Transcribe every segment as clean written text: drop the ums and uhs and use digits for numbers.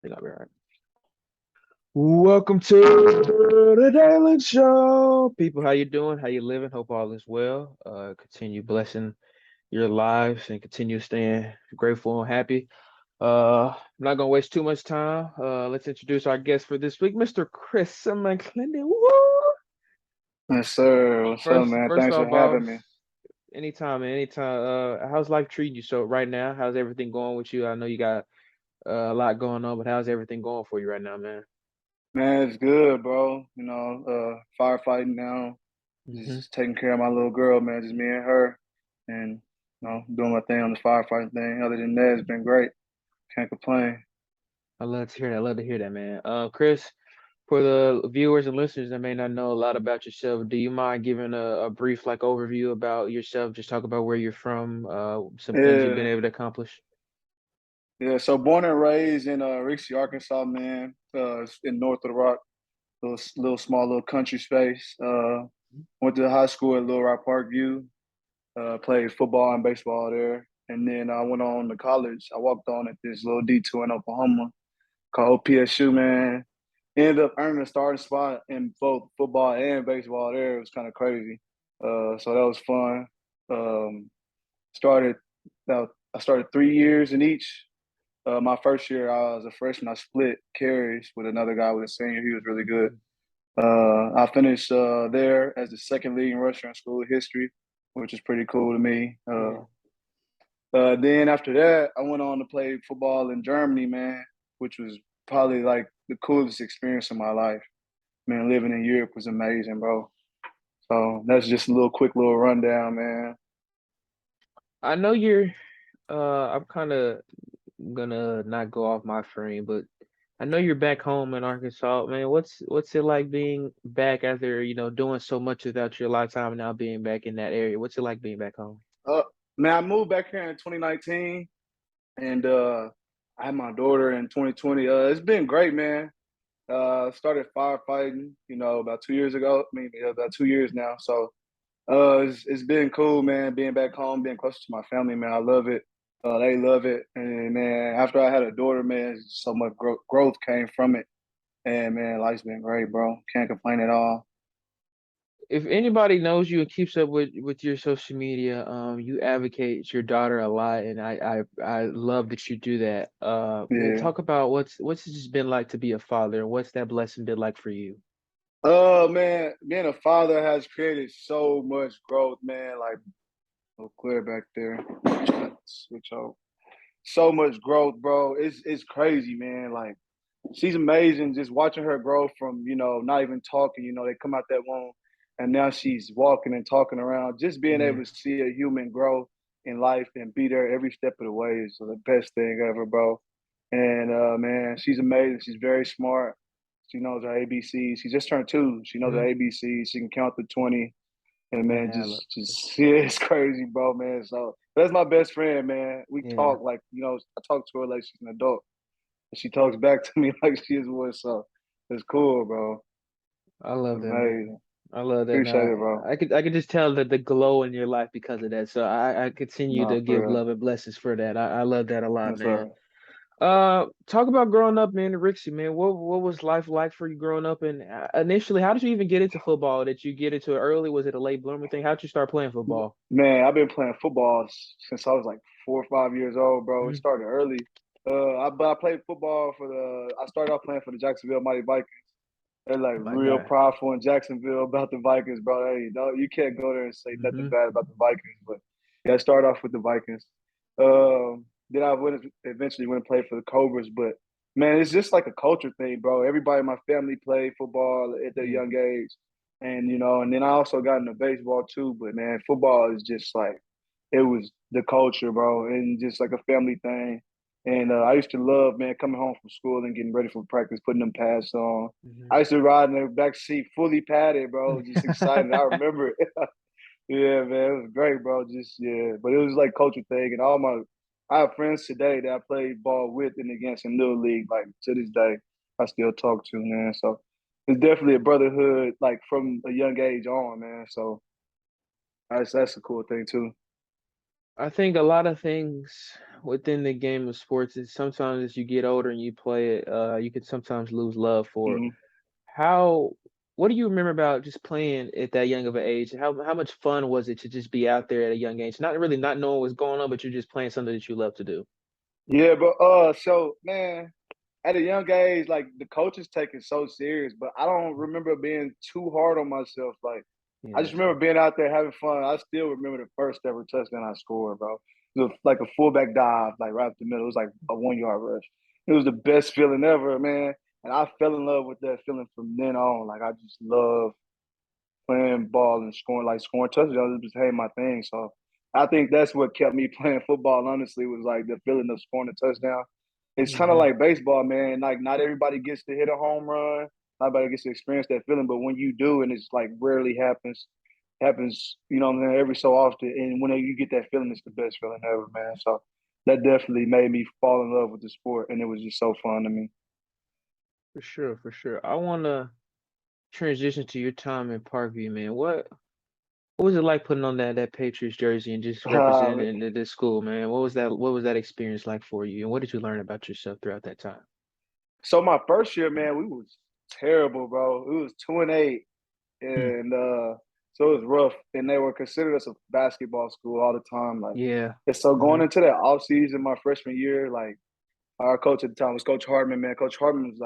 think I'll be all right. Welcome to the Daily Show. People, how you doing? How you living? Hope all is well. Continue blessing your lives and continue staying grateful and happy. I'm not gonna waste too much time. Let's introduce our guest for this week, Mr. Chris McClendon. Woo! Yes, sir. What's up, First, man? first Thanks for off, having boss, me. anytime, man, anytime. How's life treating you so right now? How's everything going with you? I know you got a lot going on, but how's everything going for you right now, man? Man, it's good, bro. Firefighting now. Hmm. Just taking care of my little girl, man. Just me and her. And, doing my thing on the firefighting thing. Other than that, it's been great. Can't complain. I love to hear that. I love to hear that, man. Chris, for the viewers and listeners that may not know a lot about yourself, do you mind giving a brief like overview about yourself? Just talk about where you're from, some things you've been Yeah. able to accomplish. Yeah. So born and raised in Rixey, Arkansas, man. In North of the Rock, little small little country space. Went to high school at Little Rock Parkview. Played football and baseball there. And then I went on to college. I walked on at this little D2 in Oklahoma called OPSU, man. Ended up earning a starting spot in both football and baseball there. It was kind of crazy. So that was fun. Um, started I started 3 years in each. My first year, I was a freshman. I split carries with another guy with a senior. He was really good. I finished there as the second leading rusher in school history, which is pretty cool to me. Yeah. Then after that, I went on to play football in Germany, man, which was probably like the coolest experience of my life. Man, living in Europe was amazing, bro. So that's just a quick little rundown, man. I know you're I'm kind of gonna not go off my frame, but I know you're back home in Arkansas, man. What's it like being back after, doing so much without your lifetime and now being back in that area? What's it like being back home? Uh, man, I moved back here in 2019, and I had my daughter in 2020. It's been great, man. Started firefighting, about 2 years ago. I mean, yeah, about 2 years now. So it's been cool, man. Being back home, being close to my family, man. I love it. They love it, and man, after I had a daughter, man, so much growth came from it. And man, life's been great, bro. Can't complain at all. If anybody knows you and keeps up with your social media, you advocate your daughter a lot, and I love that you do that. Man, Yeah. talk about what's it just been like to be a father, and what's that blessing been like for you? Man, being a father has created so much growth, man. Like, oh, clear back there. Try to switch over. So much growth, bro. It's crazy, man. Like, she's amazing. Just watching her grow from not even talking. They come out that womb, and now she's walking and talking around. Just being Yeah, able to see a human grow in life and be there every step of the way is the best thing ever, bro. And man, she's amazing. She's very smart. She knows her ABCs. She just turned 2. She knows her hmm ABCs. She can count to 20. And man, man, I love this. yeah, it's crazy, bro, man. So that's my best friend, man. We Yeah, talk like, I talk to her like she's an adult. And she talks back to me like she is one. So it's cool, bro. I love that, man. Amazing. I love that. Appreciate Now, it, bro. I could just tell that the glow in your life because of that. So I continue No, to for give real. love and blessings for that. I love that a lot, Yes, man. sir. Talk about growing up, man, in Rixey, man. What was life like for you growing up? And initially, how did you even get into football? Did you get into it early? Was it a late bloomer thing? How'd you start playing football? Man, I've been playing football since I was like 4 or 5 years old, bro. It Mhm. started early. But I played football I started off playing for the Jacksonville Mighty Vikings. They're like Oh my real God. prideful in Jacksonville about the Vikings, bro. Hey, no, you can't go there and say nothing Hmm. bad about the Vikings. But yeah, I started off with the Vikings. Then I eventually went and played for the Cobras. But man, it's just like a culture thing, bro. Everybody in my family played football at their Yeah. young age, and and then I also got into baseball too. But man, football is just like it was the culture, bro, and just like a family thing. And I used to love, man, coming home from school and getting ready for practice, putting them pads on. I Hmm. used to ride in the back seat, fully padded, bro. Just excited. I remember it. Yeah, man, it was great, bro. Just yeah, but it was like culture thing, and I have friends today that I played ball with and against in little league. Like to this day, I still talk to, man. So it's definitely a brotherhood, like from a young age on, man. So that's a cool thing too. I think a lot of things within the game of sports is sometimes as you get older and you play it, you can sometimes lose love for it. Hmm. How, what do you remember about just playing at that young of an age? How much fun was it to just be out there at a young age? Not really not knowing what's going on, but you're just playing something that you love to do. Yeah, but so man, at a young age, like the coaches take it so serious, but I don't remember being too hard on myself. Like Yeah, I just that's good. remember being out there having fun. I still remember the first ever touchdown I scored, bro. It was like a fullback dive, like right up the middle. It was like a 1 yard rush. It was the best feeling ever, man. And I fell in love with that feeling from then on. Like I just love playing ball and scoring touchdowns. It became my thing. So I think that's what kept me playing football. Honestly, was like the feeling of scoring a touchdown. It's kind of Hmm. like baseball, man. Like not everybody gets to hit a home run. Not everybody gets to experience that feeling, but when you do, and it's like rarely happens. You know what I'm saying? Every so often, and when you get that feeling, it's the best feeling ever, man. So that definitely made me fall in love with the sport, and it was just so fun to me. For sure, for sure. I want to transition to your time in Parkview, man. What was it like putting on that Patriots jersey and just representing this school, man? What was that experience like for you? And what did you learn about yourself throughout that time? So my first year, man, we was terrible, bro. We was 2-8, Hmm. and so it was rough. And they were considered us a basketball school all the time. Like, Yeah. and so Hmm. going into that off season, my freshman year, like our coach at the time was Coach Hartman. Man, Coach Hartman was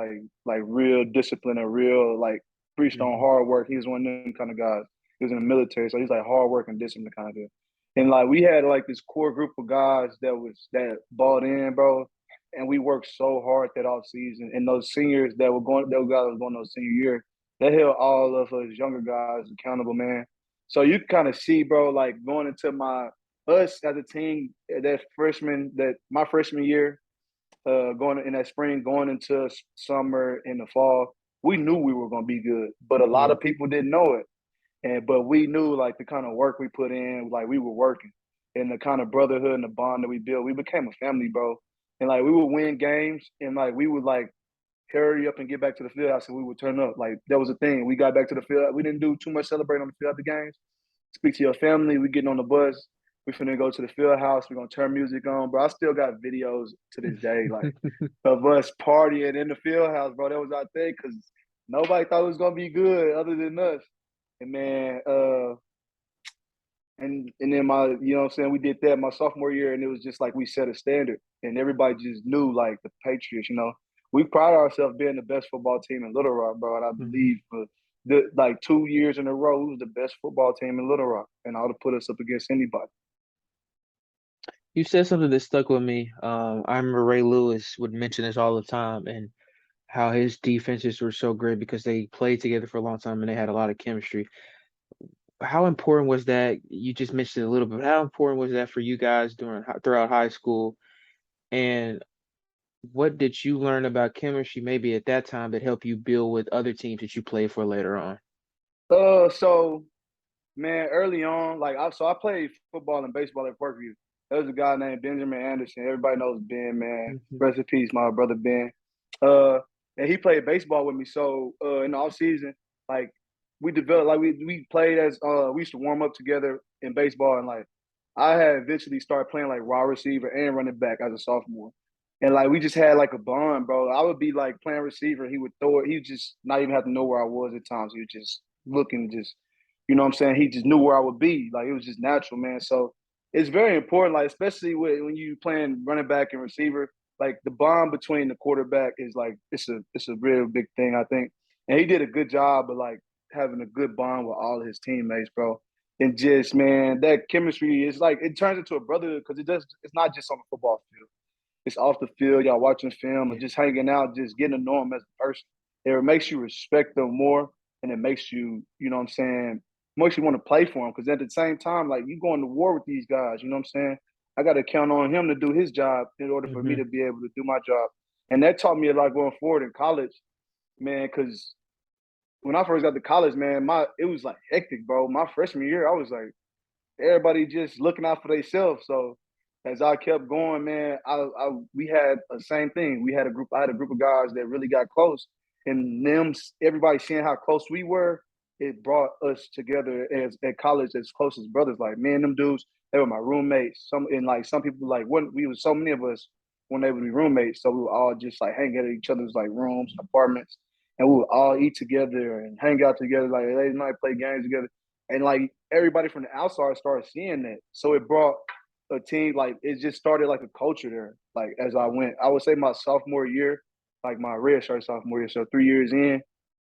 like real disciplined and real like preached on Hmm. hard work. He was one of them kind of guys. He was in the military, so he's like hard work and discipline kind of dude. And like we had like this core group of guys that bought in, bro. And we worked so hard that off season. And those seniors those guys that was going those senior year, they held all of us younger guys accountable, man. So you kind of see, bro, like going into my us as a team that my freshman year, going in that spring, going into summer in the fall, we knew we were going to be good, but a lot Yeah. of people didn't know it. And but we knew like the kind of work we put in, like we were working, and the kind of brotherhood and the bond that we built. We became a family, bro. And like we would win games, and like we would like hurry up and get back to the field house, and we would turn up. Like that was a thing. We got back to the field. We didn't do too much celebrating on the field after games. Speak to your family. We getting on the bus. We finna go to the field house. We're gonna turn music on, bro. I still got videos to this day, like of us partying in the field house, bro. That was our thing because nobody thought it was gonna be good other than us. And man, and then you know what I'm saying, we did that my sophomore year, and it was just like we set a standard, and everybody just knew like the Patriots. You know, we pride ourselves being the best football team in Little Rock, bro. And I Hmm. believe for like 2 years in a row, we was the best football team in Little Rock, and I would have put us up against anybody. You said something that stuck with me. I remember Ray Lewis would mention this all the time and how his defenses were so great because they played together for a long time and they had a lot of chemistry. How important was that? You just mentioned it a little bit. How important was that for you guys throughout high school? And what did you learn about chemistry maybe at that time that helped you build with other teams that you played for later on? So man, early on, I played football and baseball at Parkview. There was a guy named Benjamin Anderson. Everybody knows Ben, man. Hmm. Rest in peace, my brother Ben. Uh, and he played baseball with me. So in the off season, like we developed, like we played as we used to warm up together in baseball, and like I had eventually started playing like wide receiver and running back as a sophomore. And like we just had like a bond, bro. I would be like playing receiver, he would throw it. He would just not even have to know where I was at times. He was just looking, just you know what I'm saying? He just knew where I would be. Like it was just natural, man. So it's very important, like especially when you playing running back and receiver, like the bond between the quarterback is like it's a real big thing, I think. And he did a good job of like having a good bond with all his teammates, bro. And just man, that chemistry is like it turns into a brotherhood because it's not just on the football field. It's off the field, y'all watching film and Yeah. just hanging out, just getting to know him as a person. It makes you respect them more, and it makes you, you know what I'm saying, makes you want to play for him. Because at the same time, like you going to war with these guys, you know what I'm saying? I got to count on him to do his job in order for me Hmm. to be able to do my job. And that taught me a lot going forward in college, man. Because when I first got to college, man, my it was like hectic, bro. My freshman year, I was like everybody just looking out for themselves. So as I kept going, man, we had the same thing. I had a group of guys that really got close, and them everybody seeing how close we were, it brought us together as at college as close as brothers. Like me and them dudes, they were my roommates. Some people like when we was so many of us when they would be roommates, so we would all just like hang out at each other's like rooms and apartments, and we would all eat together and hang out together, like late night play games together, and like everybody from the outside started seeing that, so it brought a team like it just started like a culture there. Like as I went, I would say my sophomore year, like my red shirt sophomore year, so 3 years in,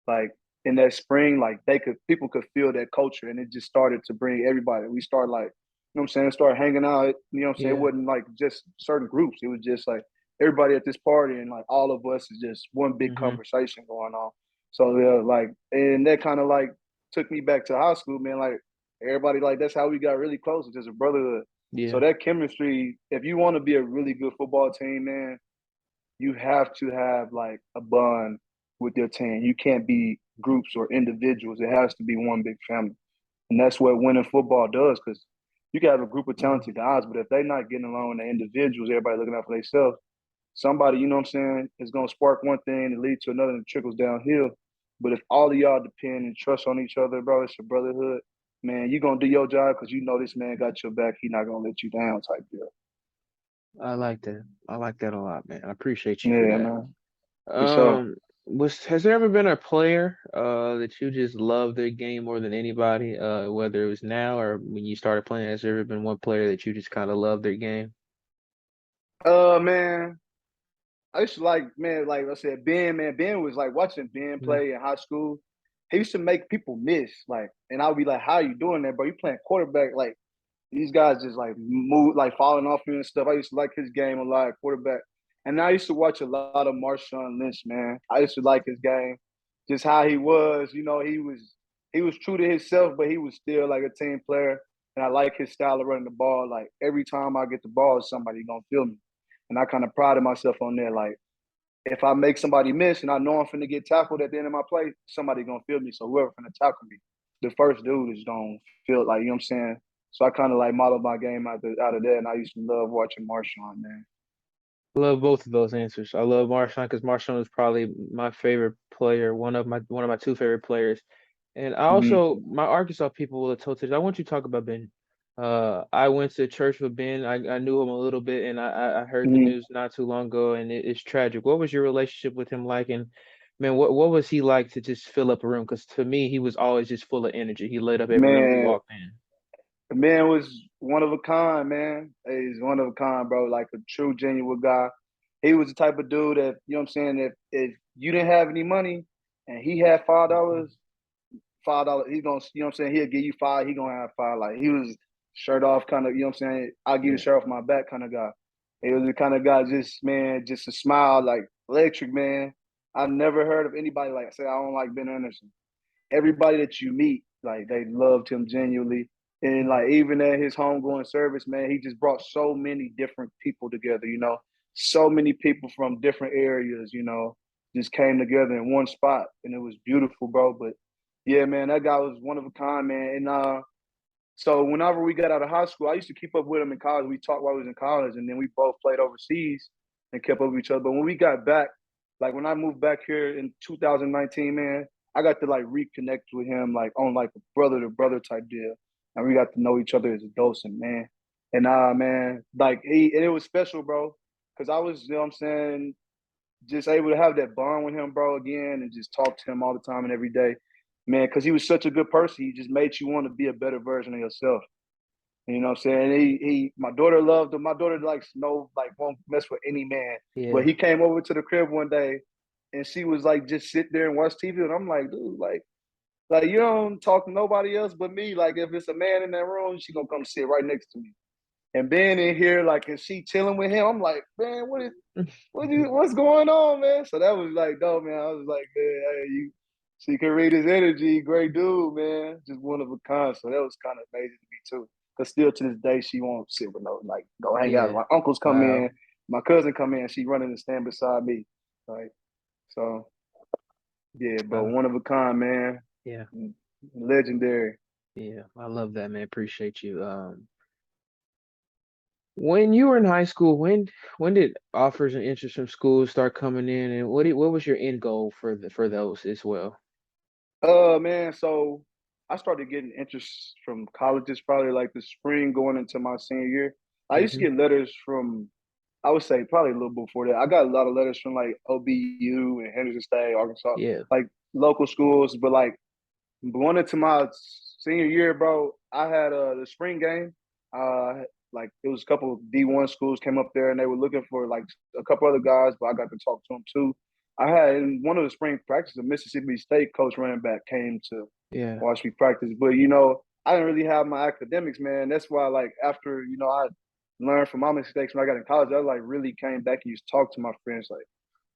like in that spring, like people could feel that culture, and it just started to bring everybody. We started like, you know what I'm saying, started hanging out. You know what I'm saying? It Yeah. wasn't like just certain groups. It was just like everybody at this party, and like all of us is just one big Hmm. conversation going on. So yeah, like, and that kind of like took me back to high school, man. Like everybody, like that's how we got really close, just a brotherhood. So Yeah. that chemistry, if you want to be a really good football team, man, you have to have like a bond with your team. You can't be groups or individuals. It has to be one big family. And that's what winning football does, because you can have a group of Yeah. talented guys, but if they're not getting along with the individuals, everybody looking out for themselves, somebody, you know what I'm saying, is gonna spark one thing and lead to another and it trickles downhill. But if all of y'all depend and trust on each other, bro, it's a brotherhood. Man, you gonna do your job because you know this man got your back. He not gonna let you down, type deal. I like that. I like that a lot, man. I appreciate you for Yeah, that. man, for sure. Was has there ever been a player that you just love their game more than anybody? Whether it was now or when you started playing, has there ever been one player that you just kind of love their game? Man, I used to like, man, like I said, Ben, man, Ben was like watching Ben Yeah. play in high school. He used to make people miss, like, and I would be like, "How you doing that, bro? You playing quarterback? Like these guys just like move, like falling off you and stuff." I used to like his game a lot, quarterback. And I used to watch a lot of Marshawn Lynch, man. I used to like his game, just how he was. You know, he was true to himself, but he was still like a team player. And I like his style of running the ball. Like every time I get the ball, somebody gonna feel me. And I kind of prided myself on that. Like if I make somebody miss and I know I'm finna get tackled at the end of my play, somebody gonna feel me. So whoever finna tackle me, the first dude is gonna feel like, you know what I'm saying? So I kind of like modeled my game out of that, and I used to love watching Marshawn, man. Love both of those answers. I love Marshawn because Marshawn is probably my favorite player, one of my two favorite players. And I Mm-hmm. also my Arkansas people will have told you, I want you to talk about Ben. I went to church with Ben. I knew him a little bit, and I heard the Mm-hmm. news not too long ago, and it's tragic. What was your relationship with him like? And man, what was he like to just fill up a room? Because to me, he was always just full of energy. He lit up every room he Man, walked in. the man was one of a kind, man. He's one of a kind, bro. Like a true, genuine guy. He was the type of dude that, you know what I'm saying, if you didn't have any money and he had $5, $5, he's gonna, you know what I'm saying, he'll give you five, he gonna have five. Like he was shirt off kind of, you know what I'm saying, I'll give you the Yeah, shirt off my back kind of guy. He was the kind of guy, just man, just a smile, like electric, man. I've never heard of anybody like say I don't like Ben Anderson. Everybody that you meet, like they loved him genuinely. And yeah, like even at his homegoing service, man, he just brought so many different people together, so many people from different areas, just came together in one spot. And it was beautiful, bro. But yeah, man, that guy was one of a kind, man. And so whenever we got out of high school, I used to keep up with him in college. We talked while we was in college, and then we both played overseas and kept up with each other. But when we got back, like when I moved back here in 2019, man, I got to like reconnect with him like on like a brother to brother type deal, and we got to know each other as adults. And man, like and it was special, bro, because I was, you know what I'm saying, just able to have that bond with him, bro, again, and just talk to him all the time and every day, man, because he was such a good person. He just made you want to be a better version of yourself. You know what I'm saying? My daughter loved him. My daughter likes no, like won't mess with any man. But yeah. he came over to the crib one day, and she was like, just sit there and watch TV. And I'm like, dude, like you don't talk to nobody else but me. Like if it's a man in that room, she gonna come sit right next to me. And being in here, like, and she chilling with him, I'm like, man, what's going on, man? So that was like, dope, man. I was like, man, hey, she can read his energy, great dude, man. Just one of a kind. So that was kind of amazing to me too. Cause still to this day, she won't sit with no, like, go hang out. Yeah. My uncles come in, Wow. my cousin come in, she running and stand beside me. Like, so yeah, but Wow. one of a kind, man. Yeah. Legendary. Yeah. I love that, man. Appreciate you. When you were in high school, when did offers and interest from schools start coming in, and what was your end goal for those as well? Man, so I started getting interest from colleges probably like the spring going into my senior year. I used to Hmm. get letters from, I would say probably a little before that. I got a lot of letters from like OBU and Henderson State, Arkansas, Yeah. like local schools. But like going into my senior year, bro, I had the spring game. Uh, like it was a couple of D1 schools came up there and they were looking for like a couple other guys, but I got to talk to them too. I had in one of the spring practices, a Mississippi State coach running back came to Yeah. watch me practice. But I didn't really have my academics, man. That's why, like, after I learned from my mistakes when I got in college, I like really came back and used to talk to my friends. Like,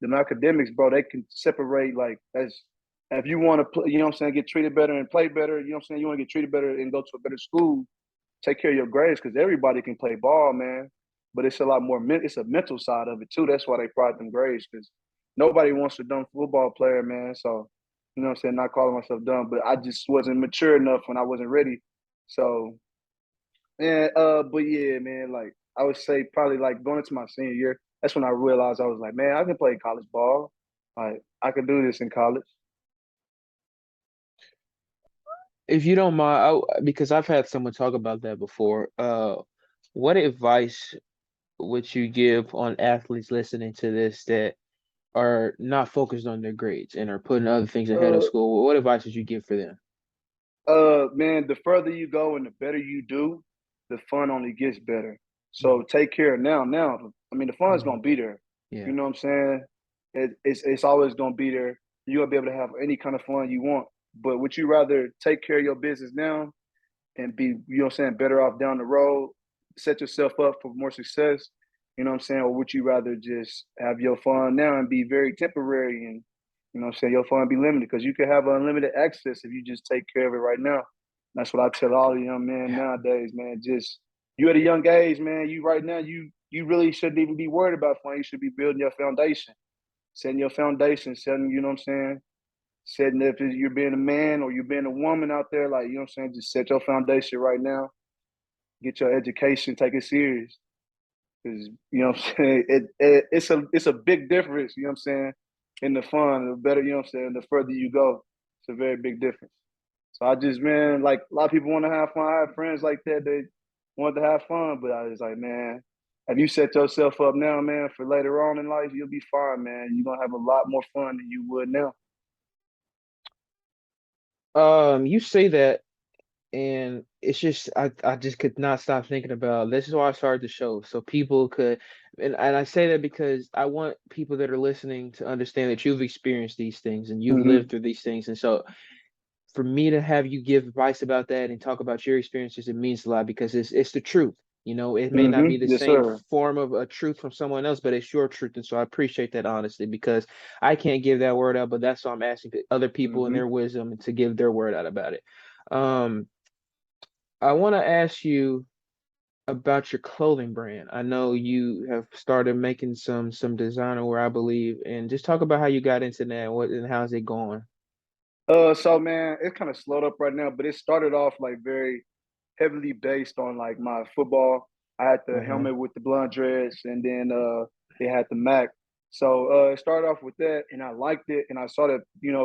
the academics, bro, they can separate like as if you want to play, get treated better and play better, you want to get treated better and go to a better school, take care of your grades because everybody can play ball, man. But it's a lot more, it's a mental side of it too. That's why they pride them grades because nobody wants a dumb football player, man. So, not calling myself dumb, but I just wasn't mature enough when I wasn't ready. So, but yeah, man, like I would say probably like going into my senior year, that's when I realized I was like, man, I can play college ball. Like I could do this in college. If you don't mind, because I've had someone talk about that before. What advice would you give on athletes listening to this that are not focused on their grades and are putting other things ahead of Uh, school? What advice would you give for them? Man, the further you go and the better you do, the fun only gets better. Mm. So take care now. Now, I mean, the fun's Mm. gonna be there. You Yeah. know what I'm saying? It's always gonna be there. You're gonna be able to have any kind of fun you want. But would you rather take care of your business now and be, better off down the road, set yourself up for more success, or would you rather just have your fun now and be very temporary and, your fun be limited? Because you could have unlimited access if you just take care of it right now. That's what I tell all the young men Yeah. nowadays, man. Just you at a young age, man, you right now, you really shouldn't even be worried about fun. You should be building your foundation, setting your foundation, setting, you know what I'm saying? Setting if you're being a man or you're being a woman out there, like, just set your foundation right now, get your education, take it serious. Because, what I'm saying, it's a big difference, you know what I'm saying, in the fun, the better, you know what I'm saying, the further you go. It's a very big difference. So I just, man, like a lot of people want to have fun. I have friends like that, they want to have fun, but I was like, man, if you set yourself up now, man, for later on in life, you'll be fine, man. You're gonna have a lot more fun than you would now. You say that, and it's just I just could not stop thinking about this is why I started the show. So people could and I say that because I want people that are listening to understand that you've experienced these things and you've lived Mm-hmm. through these things. And so for me to have you give advice about that and talk about your experiences, it means a lot because it's the truth. It may not be Mm-hmm. the Yes, same sir. form of a truth from someone else, but it's your truth. And so I appreciate that honesty because I can't give that word out, but that's why I'm asking other people in Mm-hmm. their wisdom to give their word out about it. Um, I want to ask you about your clothing brand. I know you have started making some designer wear, I believe, and just talk about how you got into that and what and how's it going. So man, it's kind of slowed up right now, but it started off like very heavily based on like my football. I had the Uh-huh. helmet with the blonde dreads, and then they had the Mac. So it started off with that, and I liked it, and I saw that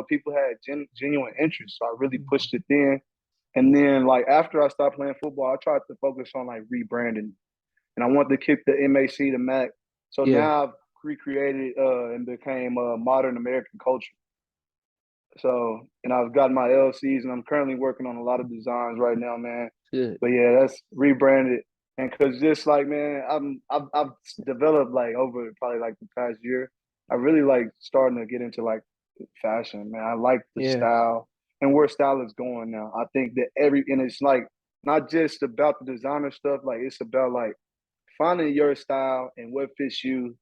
people had genuine interest, so I really pushed it then. And then like after I stopped playing football, I tried to focus on like rebranding, and I wanted to keep the MAC, the Mac. So Yeah, now I've recreated and became modern American culture. So, and I've got my LCs, and I'm currently working on a lot of designs right now, man. good. But yeah, that's rebranded, and because just like man, I've developed like over probably like the past year. I really like starting to get into like fashion, man. I like the Yeah, style and where style is going now. I think that and it's like not just about the designer stuff. Like it's about like finding your style and what fits you,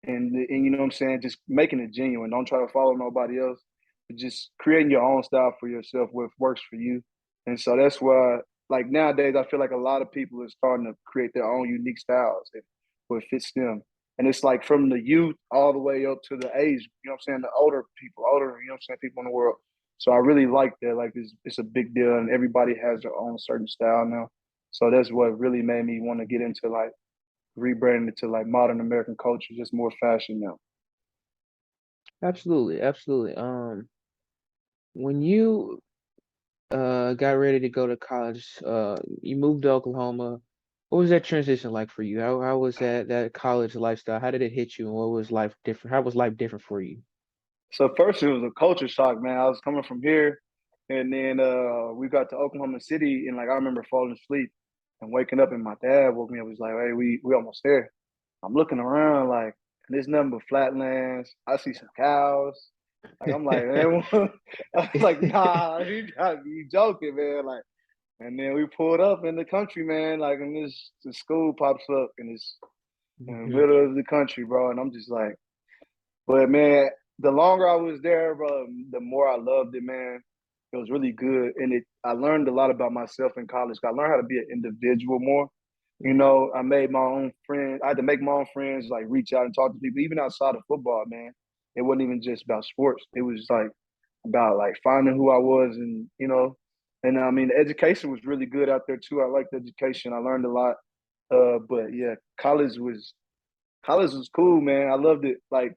and you know what I'm saying, just making it genuine. Don't try to follow nobody else, but just creating your own style for yourself, what works for you. And so that's why, like nowadays, I feel like a lot of people are starting to create their own unique styles and what fits them. And it's like from the youth all the way up to the age, you know what I'm saying, the older people, you know what I'm saying, people in the world. So I really like that. Like it's a big deal, and everybody has their own certain style now. So that's what really made me want to get into like rebranding it to like modern American culture, just more fashion now. absolutely, absolutely. When you got ready to go to college, you moved to Oklahoma. What was that transition like for you? How was that college lifestyle? How did it hit you, and what was life different? How was life different for you? So first it was a culture shock, man. I was coming from here, and then we got to Oklahoma City, and like I remember falling asleep and waking up, and my dad woke me up. He was like, "Hey, we almost there." I'm looking around like, and there's nothing but flatlands. I see some cows. Like I'm like, man, I was like, nah, you gotta be joking, man. Like, and then we pulled up in the country, man. Like, and this the school pops up, and it's in the Hmm. middle of the country, bro. And I'm just like, but man, the longer I was there, bro, the more I loved it, man. It was really good, and I learned a lot about myself in college. I learned how to be an individual more. You know, I made my own friends. I had to make my own friends, like reach out and talk to people, even outside of football, man. It wasn't even just about sports. It was like about like finding who I was, and and I mean, the education was really good out there too. I liked the education. I learned a lot. But yeah, college was cool, man. I loved it, like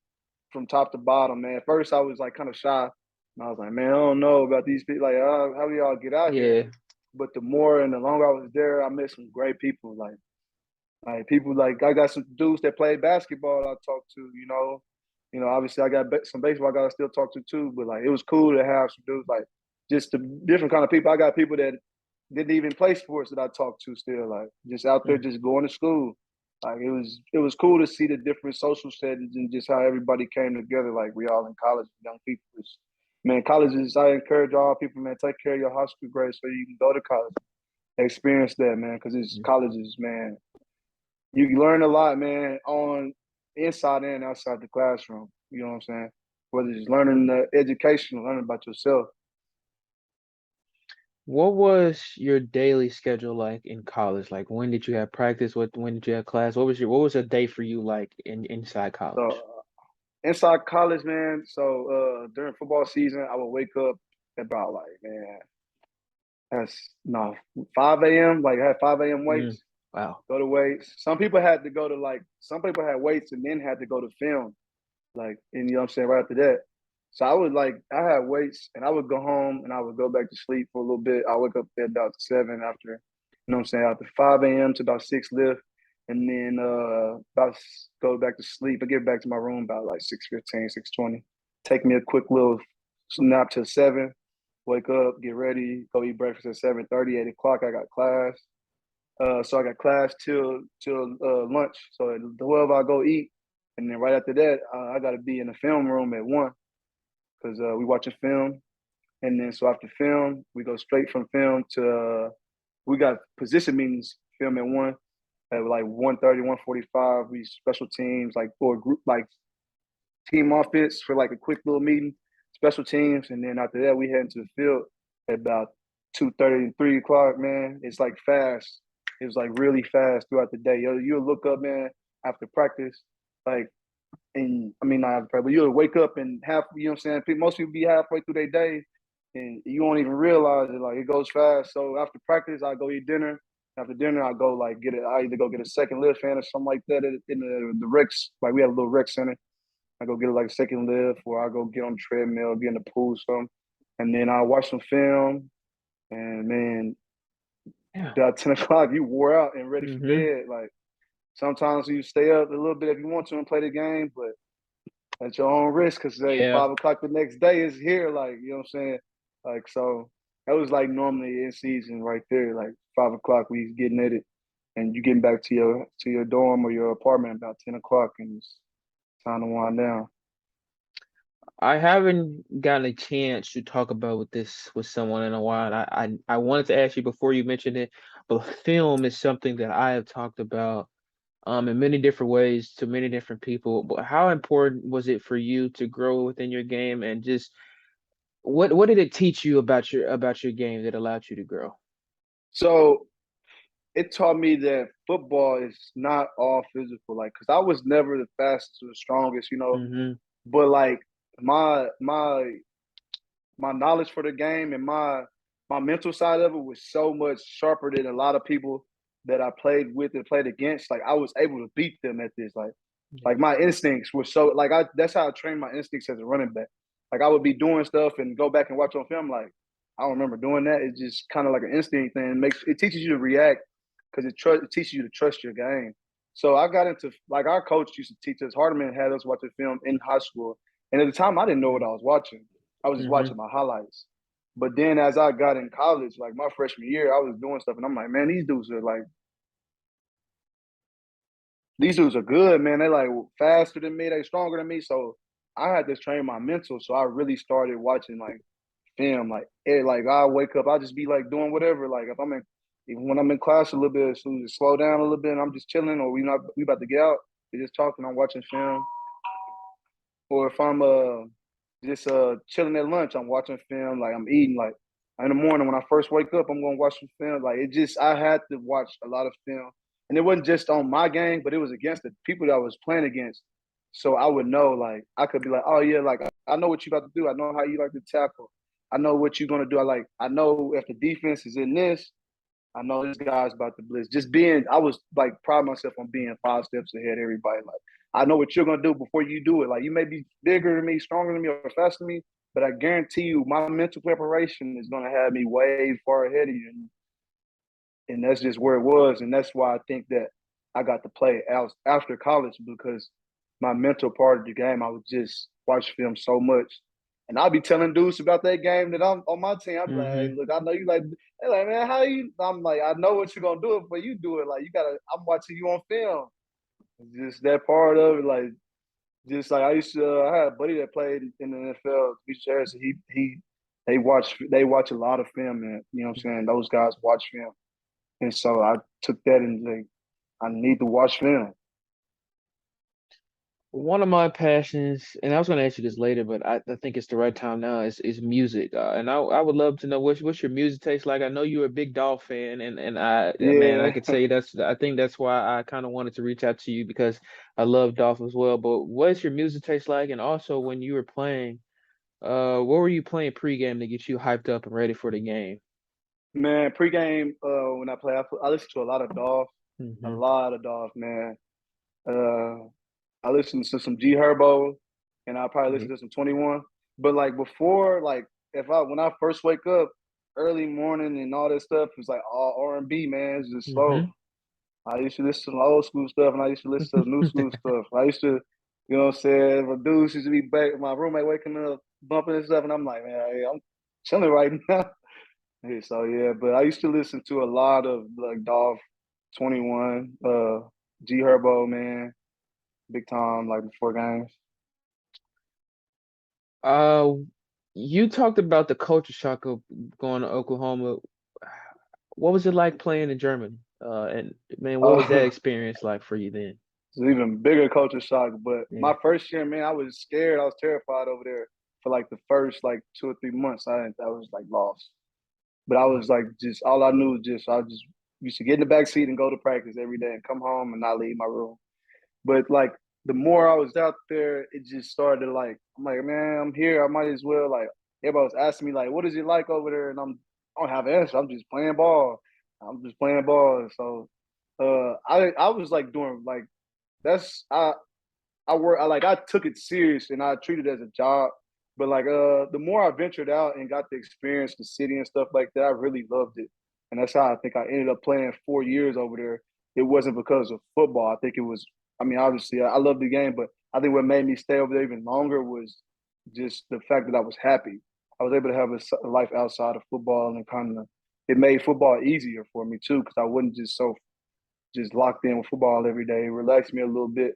from top to bottom, man. At first, I was like kind of shy, and I was like, man, I don't know about these people. Like, how do y'all get out here? Yeah. But the more and the longer I was there, I met some great people. Like people like I got some dudes that play basketball I talked to. Obviously I got some baseball guys I still talk to too. But like it was cool to have some dudes like just the different kind of people. I got people that didn't even play sports that I talked to still, like just out there Mm. just going to school. Like it was cool to see the different social settings and just how everybody came together. Like we all in college, young people. Man, colleges. I encourage all people, man, take care of your high school grades so you can go to college, experience that, man, because it's colleges, man. You learn a lot, man, on inside and outside the classroom. You know what I'm saying? Whether it's learning the education, learning about yourself. What was your daily schedule like in college? Like when did you have practice? When did you have class? What was a day for you like inside So college? inside college, man. So during football season, I would wake up about like, man, that's no 5 a.m. Like I had 5 a.m. Mm. weights, Wow. go to weights. Some people had to go to like some people had weights and then had to go to film. Like, and you know what I'm saying, right after that. So I had weights and I would go home and I would go back to sleep for a little bit. I wake up at about 7 after, what I'm saying, after 5 a.m. to about 6 lift. And then about go back to sleep. I get back to my room about like 6:15, 6:20. Take me a quick little nap till 7. Wake up, get ready, go eat breakfast at 7:30, 8 o'clock. I got class. So I got class till lunch. So at 12 I go eat, and then right after that I got to be in the film room at 1 because we watching film, and then so after film we go straight from film to we got position meetings film at 1 at like 1:30, 1:45. We special teams like for a group like team offense for like a quick little meeting, special teams, and then after that we head into the field at about 2:30 and 3 o'clock. Man, it's like fast. It was like really fast throughout the day. You'll look up, man, after practice, like, and I mean not after practice, but you'll wake up and you know what I'm saying. Most people be halfway through their day, and you won't even realize it. Like it goes fast. So after practice, I go eat dinner. After dinner, I go like I either go get a second lift fan or something like that in the Rex. Like we have a little Rec center. I go get like a second lift, or I go get on the treadmill, get in the pool, some, and then I watch some film. And man, Yeah. about 10 o'clock, you wore out and ready for Hmm. bed. Like sometimes you stay up a little bit if you want to and play the game, but at your own risk. Because say Yeah. 5 o'clock the next day is here. Like you know what I'm saying. Like so, that was like normally in season right there. Like 5 o'clock, we getting at it, and you getting back to your dorm or your apartment about 10 o'clock, and it's time to wind down. I haven't gotten a chance to talk about with someone in a while. I wanted to ask you before you mentioned it, but film is something that I have talked about in many different ways to many different people. But how important was it for you to grow within your game, and just what did it teach you about your game that allowed you to grow? So it taught me that football is not all physical. Like, cause I was never the fastest or the strongest. Hmm. But like my knowledge for the game and my mental side of it was so much sharper than a lot of people that I played with and played against. Like I was able to beat them at this. Like Yeah. my instincts were so like I that's how I trained my instincts as a running back. Like I would be doing stuff and go back and watch on film. Like I don't remember doing that. It's just kind of like an instinct thing. It teaches you to react because it teaches you to trust your game. So I got into like our coach used to teach us. Hardeman had us watching film in high school, and at the time I didn't know what I was watching. I was just Mm-hmm. watching my highlights. But then as I got in college, like my freshman year, I was doing stuff, and I'm like, man, these dudes are good, man. They like faster than me, they stronger than me. So I had to train my mental. So I really started watching like film. Like I wake up, I just be like doing whatever. Like if I'm in even when I'm in class a little bit, so just slow down a little bit and I'm just chilling or we about to get out, we just talking, I'm watching film. Or if I'm just chilling at lunch, I'm watching film, like I'm eating, like in the morning when I first wake up, I'm gonna watch some film. Like it just I had to watch a lot of film. And it wasn't just on my game, but it was against the people that I was playing against. So I would know, like I could be like, oh yeah, like I know what you about to do. I know how you like to tackle. I know what you're gonna do. I know if the defense is in this, I know this guy's about to blitz. I was like proud myself on being 5 steps ahead of everybody. Like, I know what you're gonna do before you do it. Like, you may be bigger than me, stronger than me, or faster than me, but I guarantee you, my mental preparation is gonna have me way far ahead of you. And that's just where it was, and that's why I think that I got to play out after college because my mental part of the game, I would just watch film so much. And I'll be telling dudes about that game that I'm on my team. I'll be like, hey, Mm-hmm. look, I know you like, they're like, man, how you? I'm like, I know what you're gonna do it, but you do it. Like, I'm watching you on film. Just that part of it, like, just like I had a buddy that played in the NFL, Chirs. They watch a lot of film, man. You know what I'm saying? Those guys watch film. And so I took that and like, I need to watch film. One of my passions, and I was going to ask you this later, but I think it's the right time now, is music. And I would love to know what's your music taste like. I know you're a big Dolph fan, and man, I Yeah, could say I think that's why I kind of wanted to reach out to you because I love Dolph as well. But what's your music taste like? And also when you were playing, what were you playing pregame to get you hyped up and ready for the game? man. Pregame, when I play, I listen to a Hmm. lot of Dolph, man. Uh, I listen to some G Herbo, and I probably Yeah. listen to some 21. But like before, like if I when I first wake up, early morning and all that stuff, it's like all R&B, man. It's just slow. Hmm. I used to listen to old school stuff, and I used to listen to new school stuff. I used to, you know what I'm saying? My dudes used to be back, my roommate waking up, bumping and stuff, and I'm like, man, hey, I'm chilling right now. Yeah, so yeah, but I used to listen to a lot of like Dolph, 21, G Herbo, man, big time, like before games. Uh, you talked about the culture shock of going to Oklahoma. What was it like playing in Germany? And man, what was that Uh, experience like for you then? it's an even bigger culture shock. But Yeah. my first year, man, I was scared. I was terrified over there for like the first like 2 or 3 months. I was like lost. But I was like, just all I knew was I just used to get in the back seat and go to practice every day and come home and not leave my room. But like the more I was out there, it just started to like, I'm like, man, I'm here. I might as well like everybody was asking me like, what is it like over there? And I don't have an answer. I'm just playing ball. I'm just playing ball. So I was like doing like that's I took it serious and I treated it as a job. But like the more I ventured out and got to experience the city and stuff like that, I really loved it. And that's how I think I ended up playing 4 years over there. It wasn't because of football. I think it was I mean, obviously I love the game, but I think what made me stay over there even longer was just the fact that I was happy. I was able to have a life outside of football and kind of it made football easier for me too because I wasn't just locked in with football every day. It relaxed me a little bit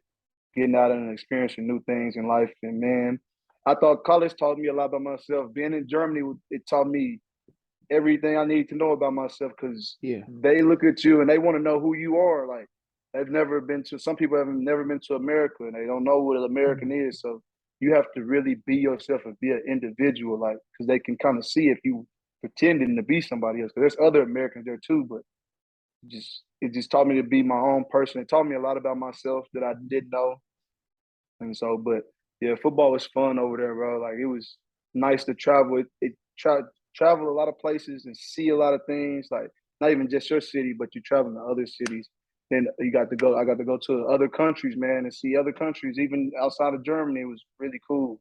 getting out and experiencing new things in life. And man, I thought college taught me a lot about myself. Being in Germany, it taught me everything I need to know about myself because Yeah. they look at you and they want to know who you are. Like they've never been to. Some people have never been to America and they don't know what an American Mhm. is. So you have to really be yourself and be an individual, like because they can kind of see if you pretending to be somebody else. Because there's other Americans there too, but just it just taught me to be my own person. It taught me a lot about myself that I didn't know. And so, but yeah, football was fun over there, bro. Like it was nice to travel. Travel a lot of places and see a lot of things. Like not even just your city, but you travel to other cities. Then you got to go. I got to go to other countries, man, and see other countries, even outside of Germany. It was really cool.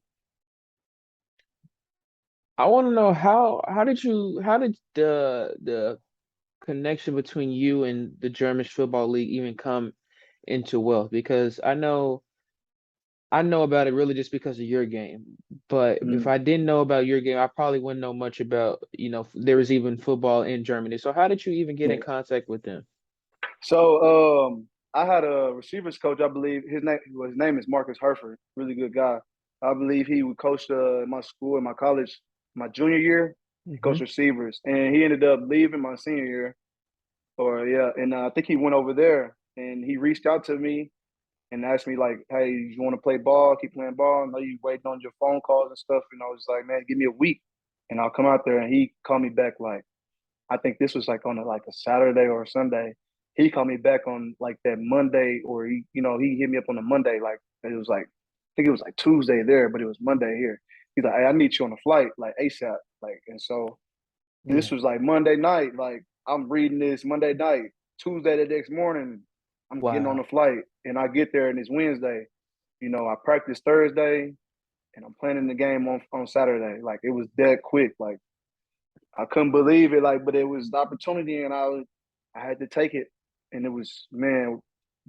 I want to know how did the connection between you and the German football league even come into wealth? Because I know about it really just because of your game. But if Mm. I didn't know about your game, I probably wouldn't know much about, there was even football in Germany. So how did you even get in Yeah. contact with them? I had a receivers coach. I believe his name is Marcus Herford. Really good guy. I believe he would coach my school in my college my junior year. He Hmm. coached receivers, and he ended up leaving my senior year. Or yeah, and I think he went over there, and he reached out to me and asked me like, "Hey, you want to play ball? Keep playing ball. I know you waiting on your phone calls and stuff." And I was like, "Man, give me a week, and I'll come out there." And he called me back like I think this was like on a Saturday or a Sunday. He called me back on like that Monday, or he hit me up on a Monday. Like it was like I think it was like Tuesday there, but it was Monday here. He's like, "Hey, I need you on a flight like ASAP." Like, and so this Mm. was like Monday night. Like I'm reading this Monday night. Tuesday the next morning, I'm getting on a Wow. flight, and I get there and it's Wednesday. I practice Thursday, and I'm planning the game on Saturday. Like it was that quick. Like I couldn't believe it, like, but it was the opportunity, and I had to take it, and it was, man,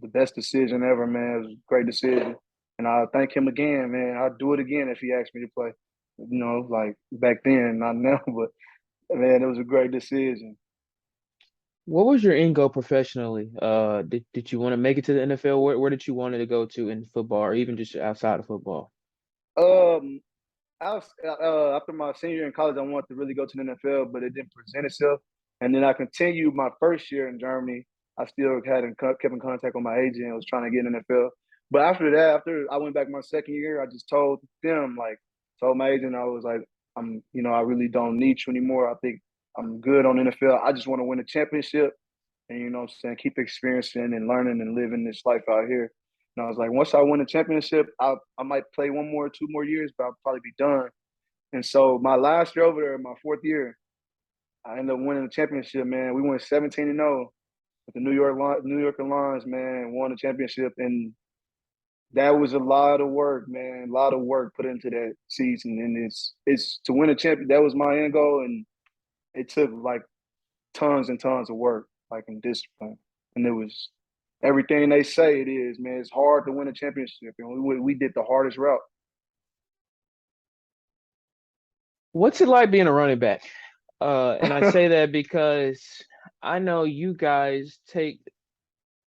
the best decision ever, man. It was a great decision, and I thank him again, man. I'd do it again if he asked me to play, like back then, not now, but man, it was a great decision. What was your end goal professionally? Did you want to make it to the NFL? Where did you want to go to in football or even just outside of football? Um, after my senior year in college, I wanted to really go to the NFL, but it didn't present itself. And then I continued my first year in Germany. I still kept in contact with my agent and was trying to get in the NFL. But after that, after I went back my second year, I just told them, like, told my agent, I was like, I really don't need you anymore. I think I'm good on NFL. I just want to win a championship and what I'm saying, keep experiencing and learning and living this life out here. And I was like, once I win a championship, I might play one more, 2 more years, but I'll probably be done. And so my last year over there, my fourth year, I ended up winning the championship. Man, we went 17-0 with the New York Lions. Man, won the championship, and that was a lot of work, man. A lot of work put into that season, and it's to win a champion. That was my end goal, and it took like tons and tons of work, like in discipline. And it was everything they say it is, man. It's hard to win a championship, and we did the hardest route. What's it like being a running back? And I say that because I know you guys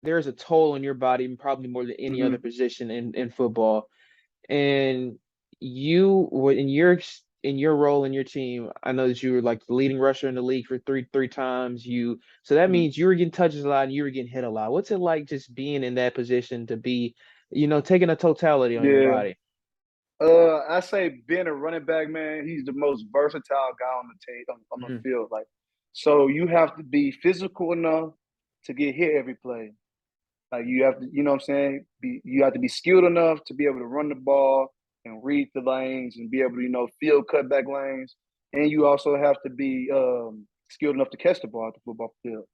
there's a toll on your body, probably more than any other Hmm. position in football. And in your role in your team, I know that you were like the leading rusher in the league for three times. So that means you were getting touches a lot and you were getting hit a lot. What's it like just being in that position to be, taking a totality on your Yeah. body? I say being a running back, man, he's the most versatile guy on the team on the Mhm. field. Like, so you have to be physical enough to get hit every play. Like you have to, you know what I'm saying? You have to be skilled enough to be able to run the ball and read the lanes and be able to, field cutback lanes. And you also have to be skilled enough to catch the ball at the football field,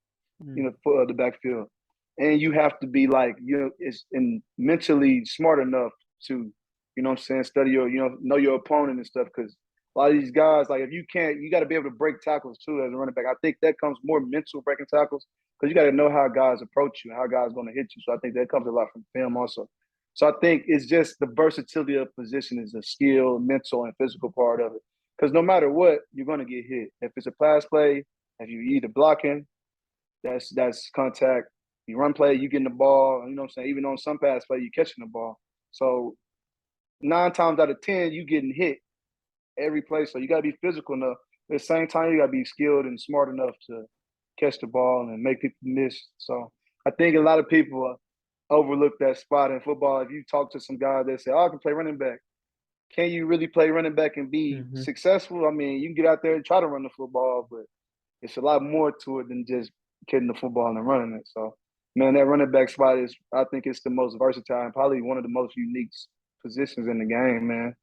Mhm. for the backfield. And you have to be like, it's and mentally smart enough to, what I'm saying, study know your opponent and stuff. Because a lot of these guys, like if you can't, you got to be able to break tackles too as a running back. I think that comes more mental breaking tackles because you got to know how guys approach you, how guys going to hit you. So I think that comes a lot from film also. So I think it's just the versatility of position is a skill, mental, and physical part of it. Because no matter what, you're going to get hit. If it's a pass play, if you either blocking, that's contact. You run play, you getting the ball. You know what I'm saying? Even on some pass play, you catching the ball. So 9 times out of 10, you getting hit every play. So you gotta be physical enough. At the same time, you gotta be skilled and smart enough to catch the ball and make people miss. So I think a lot of people overlook that spot in football. If you talk to some guys that say, "Oh, I can play running back," can you really play running back and be Mhm. successful? I mean, you can get out there and try to run the football, but it's a lot more to it than just getting the football and running it. So, man, that running back spot I think it's the most versatile and probably one of the most unique positions in the game, man.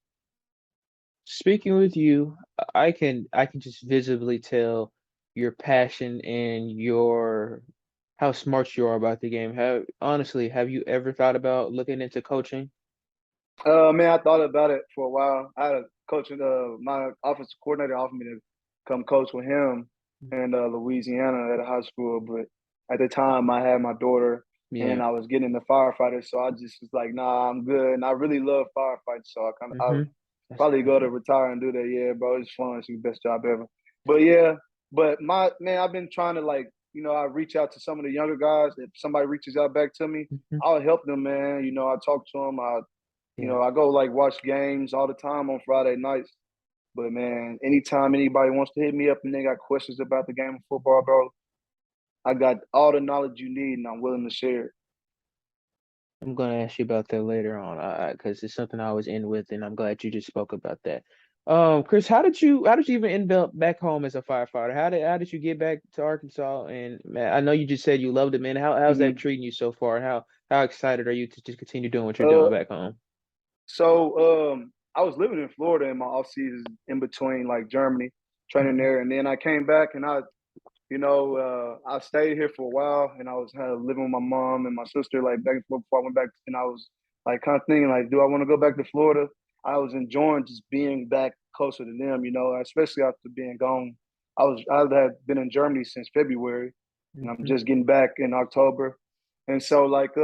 Speaking with you, I can just visibly tell your passion and your how smart you are about the game. Have you ever thought about looking into coaching? Man, I thought about it for a while. coaching. My offensive coordinator offered me to come coach with him in Louisiana at a high school, but at the time I had my daughter Yeah. and I was getting the firefighter, so I just was like, nah, I'm good. And I really love firefighting, so I Mm-hmm. That's probably go to perfect. retire and do that. Yeah, bro, it's fun. It's the best job ever. But yeah, but my man, I've been trying to like, I reach out to some of the younger guys. If somebody reaches out back to me, Hmm. I'll help them, man. I talk to them. Yeah. I go like watch games all the time on Friday nights. But man, anytime anybody wants to hit me up and they got questions about the game of football, bro, I got all the knowledge you need and I'm willing to share it. I'm gonna ask you about that later on, because it's something I was in with, and I'm glad you just spoke about that. Chris, how did you even end up back home as a firefighter? How did you get back to Arkansas? And man, I know you just said you loved it, man. How's that Mm-hmm. treating you so far? And how excited are you to just continue doing what you're Uh, doing back home? so I was living in Florida in my off season in between like Germany, training Hmm. there, and then I came back and I stayed here for a while, and I was had living with my mom and my sister like back and forth before I went back, and I was like kind of thinking like, do I want to go back to Florida? I was enjoying just being back closer to them, especially after being gone. I had been in Germany since February, and I'm Hmm. just getting back in October, and so like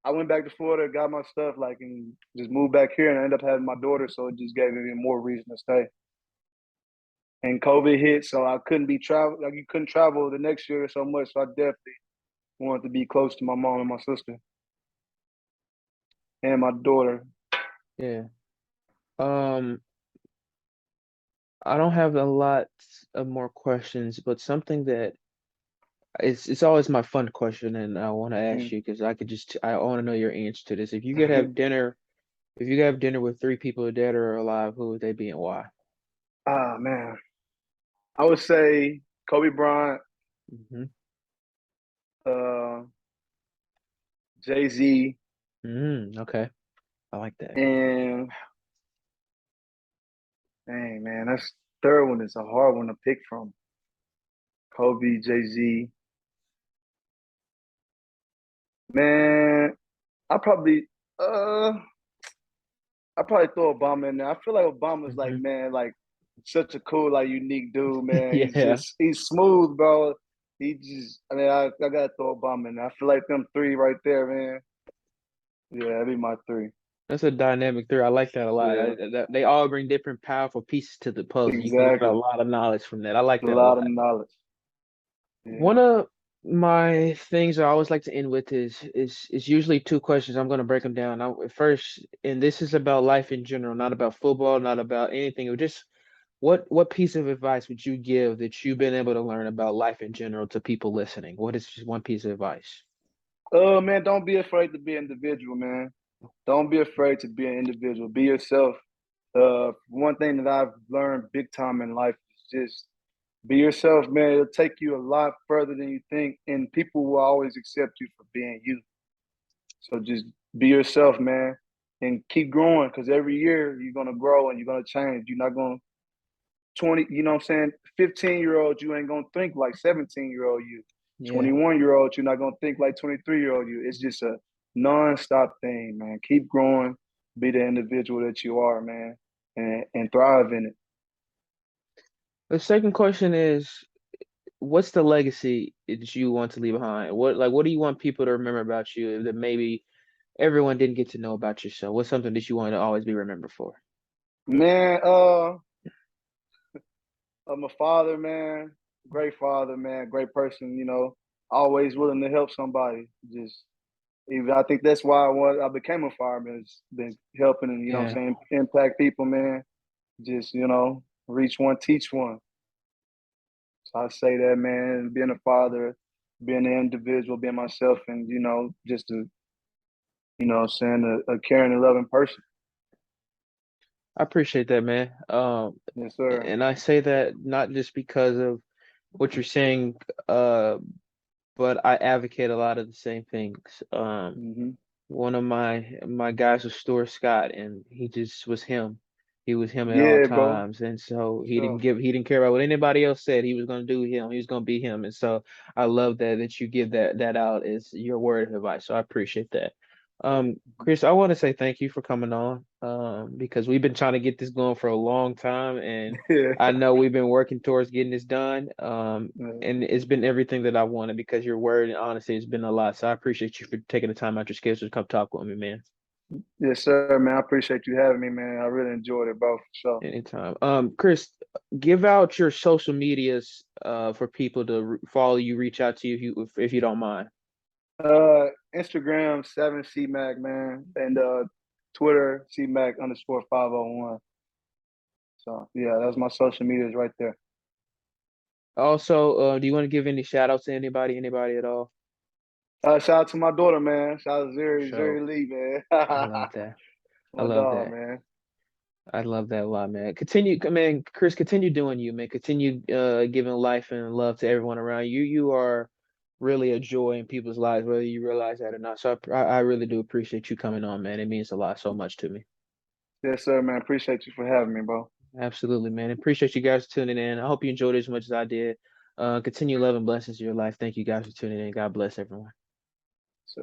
I went back to Florida, got my stuff like, and just moved back here, and I ended up having my daughter, so it just gave me more reason to stay. And COVID hit, so I couldn't be travel like you couldn't travel the next year so much. So I definitely wanted to be close to my mom and my sister and my daughter. Yeah. Um, I don't have a lot of more questions, but something that it's always my fun question, and I want to ask Mm. you because I want to know your answer to this. If you could have dinner with three people dead or alive, who would they be and why? Ah man, I would say Kobe Bryant, Hmm. uh, Jay Z, Okay. I like that. and dang man, that's third one is a hard one to pick from. Kobe, Jay Z, man. I probably uh I probably throw Obama in there. I feel like Obama's like, Hmm. man, like such a cool, like unique dude, man. Yeah. He's smooth, bro. I gotta throw Obama in there. I feel like them three right there, man. Yeah, that'd be my three. That's a dynamic three. I like that a lot. Yeah, They all bring different powerful pieces to the puzzle. You can learn a exactly. lot of knowledge from that. I like A that a lot of lot. knowledge. One Yeah. of my things I always like to end with is usually two questions. I'm going to break them down. First, and this is about life in general, not about football, not about anything. It was just what piece of advice would you give that you've been able to learn about life in general to people listening? What is just one piece of advice? Man, don't be afraid to be an individual, man. Don't be afraid to be an individual. Be yourself. One thing that I've learned big time in life is just be yourself, man. It'll take you a lot further than you think, and people will always accept you for being you. So just be yourself, man, and keep growing because every year you're gonna grow and you're gonna change. You're not gonna 20, you know what I'm saying? 15-year-old, you ain't gonna think like 17-year-old you. Yeah. 21-year-old, you're not gonna think like 23-year-old you. It's just a non-stop thing, man. Keep growing, be the individual that you are, man, and thrive in it. The second question is, what's the legacy that you want to leave behind? What do you want people to remember about you that maybe everyone didn't get to know about yourself? What's something that you want to always be remembered for? Man, I'm a father, man. Great father, man. Great person. Always willing to help somebody. Just even I think that's why I became a fireman. It's been helping and Yeah. impact people, man. Just reach one, teach one. So I say that, man. Being a father, being an individual, being myself, and just a a caring and loving person. I appreciate that, man. Yes, sir. And I say that not just because of what you're saying, uh, but I advocate a lot of the same things. Hmm. One of my guys was Stuart Scott, and he just was him. He was him at all Yeah, bro. times, and so For sure. he didn't care about what anybody else said. He was going to do him. He was going to be him, and so I love that you give that out as your word of advice. So I appreciate that. Chris, I want to say thank you for coming on, because we've been trying to get this going for a long time, and Yeah. I know we've been working towards getting this done. Yeah. And it's been everything that I wanted because your word and honesty has been a lot. So I appreciate you for taking the time out your schedule to come talk with me, man. Yes, sir, man. I appreciate you having me, man. I really enjoyed it, bro, for sure. Anytime. Chris, give out your social medias for people to follow you, reach out to you if you don't mind. Instagram 7CMac, man, and Twitter CMac underscore 501. So yeah, that's my social medias right there. Also, do you want to give any shout outs to anybody at all? Shout out to my daughter, man. Shout out to For Zuri, sure. Zuri Lee, man. I love that. I My love dog, that. man. I love that a lot, man. Continue, man, Chris, continue doing you, man. Continue giving life and love to everyone around you. You are really a joy in people's lives, whether you realize that or not. So I really do appreciate you coming on, man. It means a lot, so much to me. Yes, sir, man. Appreciate you for having me, bro. Absolutely, man. Appreciate you guys tuning in. I hope you enjoyed it as much as I did. Continue love and blessings in your life. Thank you guys for tuning in. God bless everyone. So